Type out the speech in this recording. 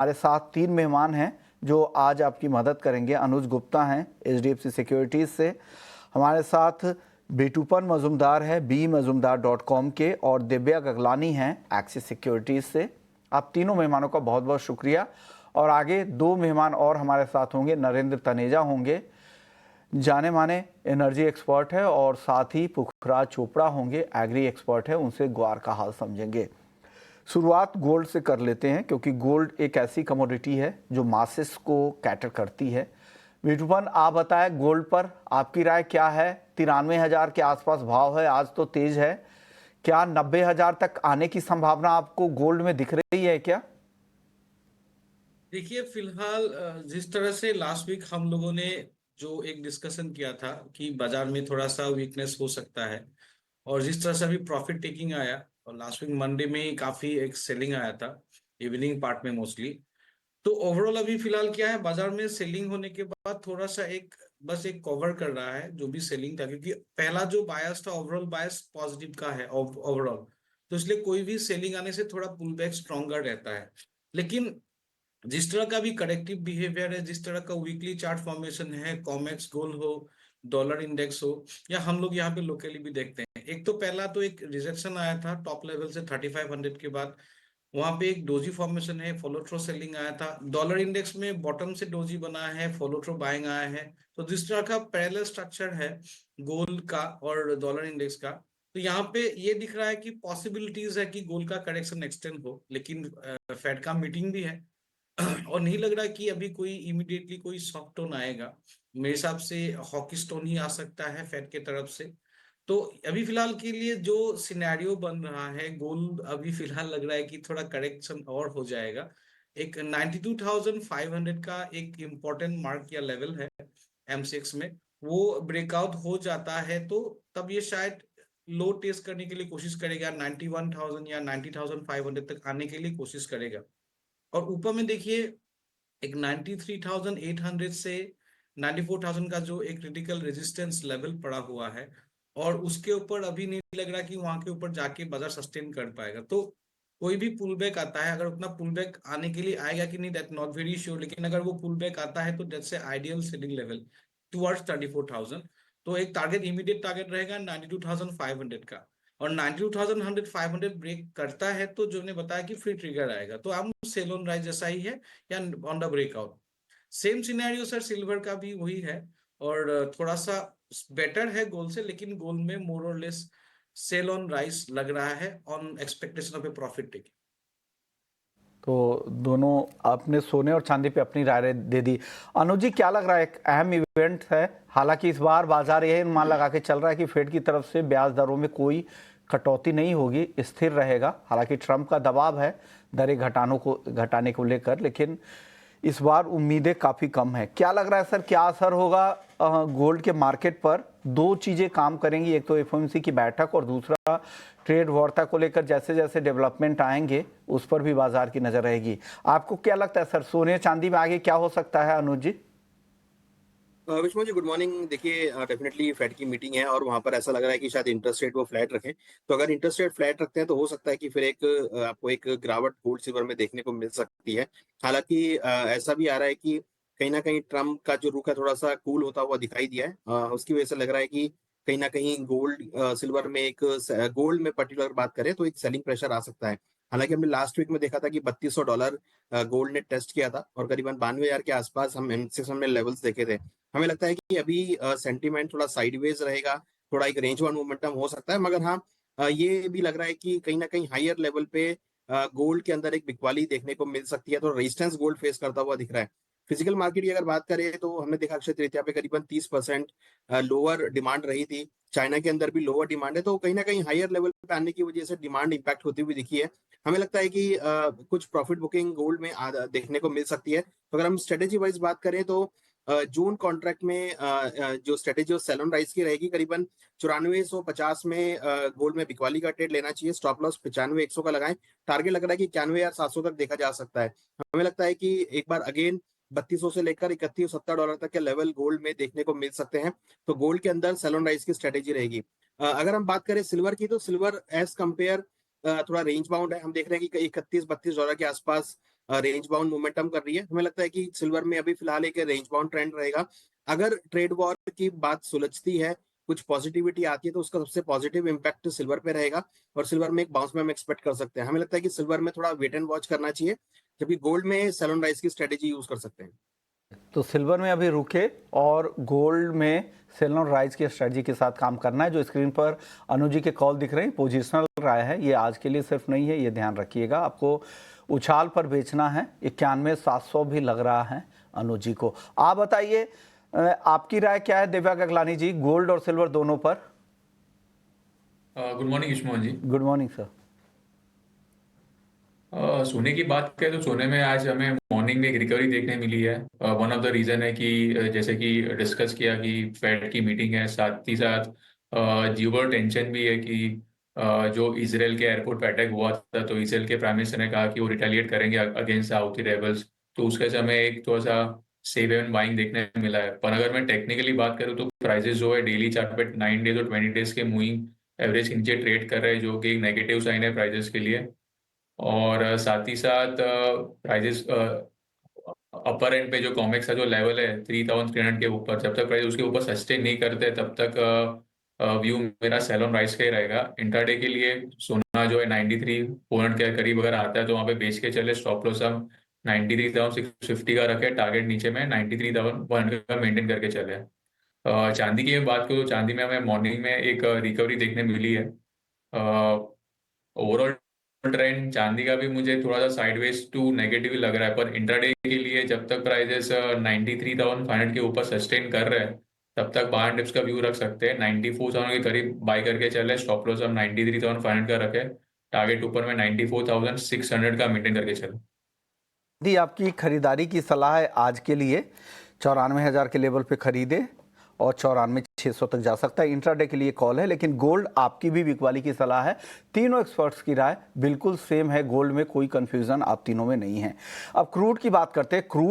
हमारे साथ तीन मेहमान हैं जो आज आपकी मदद करेंगे। अनुज गुप्ता हैं HDFC सिक्योरिटीज़ से, हमारे साथ बेटूपन मजुमदार है bmazumdar.com के, और दिव्या गगलानी हैं एक्सिस सिक्योरिटीज़ से। आप तीनों मेहमानों का बहुत बहुत शुक्रिया। और आगे दो मेहमान और हमारे साथ होंगे। नरेंद्र तनेजा होंगे, जाने माने एनर्जी एक्सपर्ट है, और साथ ही पुखराज चोपड़ा होंगे, एग्री एक्सपर्ट है, उनसे ग्वार का हाल समझेंगे। शुरुआत गोल्ड से कर लेते हैं क्योंकि गोल्ड एक ऐसी कमोडिटी है जो मासेस को कैटर करती है। विटुपन, आप बताएं गोल्ड पर आपकी राय क्या है? 93,000 के आसपास भाव है, आज तो तेज है। क्या 90,000 तक आने की संभावना आपको गोल्ड में दिख रही है क्या? देखिए, फिलहाल जिस तरह से लास्ट वीक हम लोगों ने जो एक डिस्कशन किया था कि बाजार में थोड़ा सा वीकनेस हो सकता है, और जिस तरह से अभी प्रॉफिट टेकिंग आया, और लास्ट वीक मंडे में काफी एक सेलिंग आया था इवनिंग पार्ट में मोस्टली। तो ओवरऑल अभी फिलहाल क्या है, बाजार में सेलिंग होने के बाद थोड़ा सा एक बस एक कवर कर रहा है जो भी सेलिंग था, क्योंकि पहला जो बायस था ओवरऑल बायस पॉजिटिव का है ओवरऑल। तो इसलिए कोई भी सेलिंग आने से थोड़ा पुल बैक स्ट्रॉन्गर रहता है। लेकिन जिस तरह का भी करेक्टिव बिहेवियर है, जिस तरह का वीकली चार्ट फॉर्मेशन है, कॉमेक्स गोल्ड हो, डॉलर इंडेक्स हो, या हम लोग यहाँ पे लोकली भी देखते हैं, एक तो पहला तो एक रिजेक्शन आया था टॉप लेवल से 3500 के बाद। वहां पे एक डोजी फॉर्मेशन है, फॉलो थ्रो सेलिंग आया था। डॉलर इंडेक्स में बॉटम से डोजी बना है, फॉलो थ्रो बाइंग आया है। तो जिस तरह का पैरेलल स्ट्रक्चर है गोल्ड का और डॉलर इंडेक्स का, तो यहाँ पे ये दिख रहा है कि पॉसिबिलिटीज है कि गोल्ड का करेक्शन एक्सटेंड हो। लेकिन फेड का मीटिंग भी है और नहीं लग रहा कि अभी कोई इमीडिएटली कोई सॉफ्ट टोन आएगा। मेरे हिसाब से हॉकिश टोन ही आ सकता है फेड के तरफ से। तो अभी फिलहाल के लिए जो सिनेरियो बन रहा है, गोल्ड अभी फिलहाल लग रहा है कि थोड़ा करेक्शन और हो जाएगा। एक 92,500 का एक इम्पोर्टेंट मार्क या लेवल है M6 में, वो ब्रेकआउट हो जाता है तो तब ये शायद लो टेस्ट करने के लिए कोशिश करेगा, 91,000 या 90,500 तक आने के लिए कोशिश करेगा। और ऊपर में देखिए, एक 93,800 से 94,000 का जो एक क्रिटिकल रेजिस्टेंस लेवल पड़ा हुआ है, और उसके ऊपर अभी नहीं लग रहा कि वहां के ऊपर जाके बाजार सस्टेन कर पाएगा। तो कोई भी पुल बैक आता है, अगर उतना पुल बैक आने के लिए आएगा कि नहीं, दैट नॉट वेरी श्योर, लेकिन अगर वो पुल बैक आता है तो that's a ideal selling level towards 34,000। तो एक टारगेट, इमीडिएट टारगेट रहेगा 92,500 का। और 92,500 ब्रेक करता है तो जो ने बताया कि फ्री ट्रिगर आएगा, तो हम सेल ऑन राइज जैसा ही है या on the breakout. Same scenario sir silver का भी वही है, और थोड़ा सा बेटर है गोल्ड से, लेकिन गोल्ड में मोर और लेस सेल ऑन राइज लग रहा है on expectation of A profit taking. तो दोनों आपने सोने और चांदी पे अपनी राय दे दी। अनुज जी, क्या लग रहा है? एक अहम इवेंट है, हालांकि इस बार बाजार यही अनुमान लगा के चल रहा है कि फेड की तरफ से ब्याज दरों में कोई कटौती नहीं होगी, स्थिर रहेगा। हालांकि ट्रंप का दबाव है दरें घटाने को लेकर, लेकिन इस बार उम्मीदें काफ़ी कम है। क्या लग रहा है सर, क्या असर होगा गोल्ड के मार्केट पर? दो चीज़ें काम करेंगी, एक तो FOMC की बैठक और दूसरा ट्रेड वार्ता को लेकर जैसे जैसे डेवलपमेंट आएंगे उस पर भी बाजार की नज़र रहेगी। आपको क्या लगता है सर, सोने चांदी में आगे क्या हो सकता है? अनुज जी। Vishnu ji, good morning. देखिए, डेफिनेटली फेड की मीटिंग है और वहां पर ऐसा लग रहा है कि शायद इंटरेस्ट रेट वो फ्लैट रखें। तो अगर इंटरेस्ट रेट फ्लैट रखते हैं तो हो सकता है कि फिर आपको एक गिरावट गोल्ड सिल्वर में देखने को मिल सकती है। हालांकि ऐसा भी आ रहा है कि कहीं ना कहीं ट्रम्प का जो रुख है थोड़ा सा कूल होता हुआ दिखाई दिया है। उसकी वजह से लग रहा है कि कहीं ना कहीं गोल्ड सिल्वर में गोल्ड में पर्टिकुलर बात करें तो एक सेलिंग प्रेशर आ सकता है। हालांकि हमने लास्ट वीक में देखा था कि $3,200 गोल्ड ने टेस्ट किया था और करीबन 92,000 के आसपास हम M6 में लेवल्स देखे थे। हमें लगता है कि अभी सेंटीमेंट थोड़ा साइडवेज रहेगा, थोड़ा एक रेंज वन मोमेंटम हो सकता है। मगर हाँ, ये भी लग रहा है कि कहीं ना कहीं हायर लेवल पे गोल्ड के अंदर एक बिकवाली देखने को मिल सकती है, तो रेजिस्टेंस गोल्ड फेस करता हुआ दिख रहा है। फिजिकल मार्केट की अगर बात करें तो हमने देखा अक्षय तृतीया पे करीबन 30% लोअर डिमांड रही थी। चाइना के अंदर भी लोअर डिमांड है, तो कहीं ना कहीं हायर लेवल पे आने की वजह से डिमांड इंपैक्ट होती हुई दिखी है। हमें लगता है कि कुछ प्रॉफिट बुकिंग गोल्ड में देखने को मिल सकती है। तो अगर हम स्ट्रेटेजी वाइज बात करें तो जून कॉन्ट्रैक्ट में जो स्ट्रेटेजी सेल ऑन राइज की रहेगी, करीबन 9450 में गोल्ड में बिकवाली का ट्रेड लेना चाहिए। स्टॉप लॉस 95,100 का लगाएं। टारगेट लग रहा है कि 91,700 तक देखा जा सकता है। हमें लगता है कि एक बार अगेन 3200 से लेकर $3170 तक के लेवल गोल्ड में देखने को मिल सकते हैं। तो गोल्ड के अंदर सेल ऑन राइज की स्ट्रेटेजी रहेगी। अगर हम बात करें सिल्वर की, तो सिल्वर एज कंपेयर थोड़ा रेंज बाउंड है। हम देख रहे हैं कि $31-32 के आसपास रेंज बाउंड मोमेंटम कर रही है। हमें लगता है कि सिल्वर में अभी फिलहाल एक रेंज बाउंड ट्रेंड रहेगा। अगर ट्रेड वॉर की बात सुलझती है, कुछ पॉजिटिविटी आती है, तो उसका सबसे पॉजिटिव इम्पैक्ट सिल्वर पे रहेगा और सिल्वर में एक बाउंस में हम एक्सपेक्ट कर सकते हैं। हमें लगता है कि सिल्वर में थोड़ा वेट एंड वॉच करना चाहिए, जबकि गोल्ड में सेल ऑन राइज की स्ट्रेटेजी यूज कर सकते हैं। तो सिल्वर में अभी रुके और गोल्ड में सेल ऑन राइज की स्ट्रेटजी के साथ काम करना है। जो स्क्रीन पर अनुज जी के कॉल दिख रहे हैं, पोजिशनल राय है, ये आज के लिए सिर्फ नहीं है, ये ध्यान रखिएगा। आपको उछाल पर बेचना है। 91,700 भी लग रहा है अनुज जी को। आप बताइए, आपकी राय क्या है दिव्या गगलानी जी, गोल्ड और सिल्वर दोनों पर? Good morning Yushman ji. Good morning sir. सोने की बात करें तो सोने में आज हमें मॉर्निंग में एक रिकवरी देखने मिली है। वन ऑफ द रीजन है कि जैसे कि डिस्कस किया कि फेड की मीटिंग है, साथ ही साथ जियो टेंशन भी है कि जो इसराइल के एयरपोर्ट पे अटैक हुआ था, तो इसराइल के प्राइम मिनिस्टर ने कहा कि वो रिटेलिएट करेंगे अगेंस्ट हाउथी रेबल्स। तो उसके से हमें एक थोड़ा सा सेव एंड बाइंग देखने मिला है। पर अगर मैं टेक्निकली बात करूँ तो प्राइसेस जो है डेली चार्ट पे 9 डेज और 20 डेज के मूविंग एवरेज के नीचे ट्रेड कर रहे हैं, जो कि एक नेगेटिव साइन है प्राइसेस के लिए। और साथ ही साथ प्राइजेस अपर एंड पे जो कॉमेक्स का जो लेवल है 3,300 के ऊपर, जब तक प्राइस उसके ऊपर सस्टेन नहीं करते तब तक व्यू मेरा सेल ऑन राइज का ही रहेगा। इंट्राडे के लिए सोना जो है 93,400 के करीब अगर आता है तो वहाँ पे बेच के चले। स्टॉप लॉस हम 93,650 का रखे, टारगेट नीचे में 93,100 का मेंटेन करके चले। चांदी की बात करूँ तो चांदी में हमें मॉर्निंग में एक रिकवरी देखने मिली है। ओवरऑल ट्रेंड चांदी का भी मुझे थोड़ा सा साइडवेज टू नेगेटिव लग रहा है, पर इंट्राडे के लिए जब तक प्राइजेस 93,500 के ऊपर सस्टेन कर रहे हैं तब तक बाहर डिप्स का व्यू रख सकते हैं। 94,000 के करीब बाय करके चले। स्टॉप लॉस हम 93,500 का रखे, टारगेट ऊपर में 94,600 का मेंटेन करके चले। यदि आपकी खरीदारी की सलाह है आज के लिए 94,000 के लेवल पे खरीदे और 94,600 तक जा सकता है। इंट्राडे के लिए कॉल है, लेकिन गोल्ड आपकी भी बिकवाली की सलाह है। तीनों एक्सपर्ट्स की राय बिल्कुल सेम है, गोल्ड में कोई कंफ्यूजन आप तीनों में नहीं है। अब क्रूड की बात करते हैं। क्रूड